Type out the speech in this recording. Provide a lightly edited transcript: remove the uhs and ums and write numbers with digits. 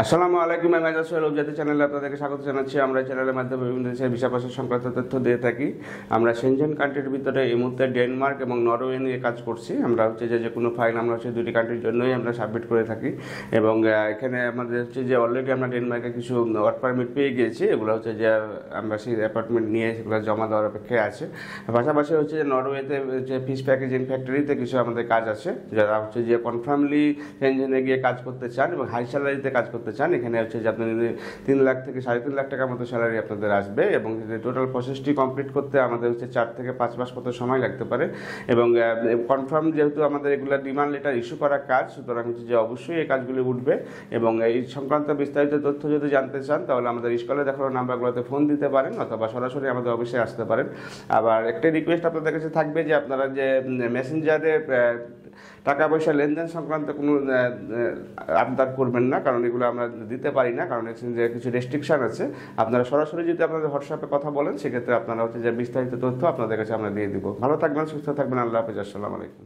আসসালামু আলাইকুম। আমি মেজাজ সোহেল উপজাতি চ্যানেলে আপনাদেরকে স্বাগত জানাচ্ছি। আমরা এই চ্যানেলের মাধ্যমে বিভিন্ন দেশের ভিসা প্রসেস সংক্রান্ত তথ্য দিয়ে থাকি। আমরা সেনজেন কান্ট্রির ভিতরে এই মুহূর্তে ডেনমার্ক এবং নরওয়ে নিয়ে কাজ করছি। আমরা যে কোনো ফাইল আমরা দুটি কান্ট্রির জন্যই আমরা সাবমিট করে থাকি এবং এখানে আমাদের যে অলরেডি আমরা ডেনমার্কে কিছু ওয়ার্ক পারমিট পেয়ে গিয়েছি। এগুলো যে আমরা সেই অ্যাপার্টমেন্ট নিয়ে সেগুলো জমা দেওয়ার অপেক্ষায় আছে। পাশাপাশি যে নরওয়েতে যে ফিশ প্যাকেজিং ফ্যাক্টরিতে কিছু আমাদের কাজ আছে, যারা যে কনফার্মলি সেনজেনে গিয়ে কাজ করতে চান এবং হাই স্যালারিতে কাজ করতে চান। এখানে যে আপনাদের 3 লাখ থেকে 3.5 লাখ টাকার মতো স্যালারি আপনাদের আসবে এবং টোটাল প্রসেসটি কমপ্লিট করতে আমাদের 4 থেকে 5 মাস মতো সময় লাগতে পারে এবং কনফার্ম যেহেতু আমাদের এগুলো ডিমান্ড লেটার ইস্যু করা কাজ, সুতরাং যে অবশ্যই এই কাজগুলি উঠবে এবং এই সংক্রান্ত বিস্তারিত তথ্য যদি জানতে চান তাহলে আমাদের স্কুলে দেখানো নাম্বারগুলোতে ফোন দিতে পারেন অথবা সরাসরি আমাদের অফিসে আসতে পারেন। আবার একটা রিকোয়েস্ট আপনাদের কাছে থাকবে যে আপনারা যে মেসেঞ্জারে টাকা পয়সা লেনদেন সংক্রান্ত কোনো আবদার করবেন না, কারণ এগুলো আমরা দিতে পারি না, কারণ যে কিছু রেস্ট্রিকশন আছে। আপনারা সরাসরি যদি আপনাদের হোয়াটসঅ্যাপে কথা বলেন সেক্ষেত্রে আপনারা যে বিস্তারিত তথ্য আপনাদের কাছে আমরা দিয়ে দিব। ভালো থাকবেন, সুস্থ থাকবেন। আল্লাহ হাফেজ। আসসালামু আলাইকুম।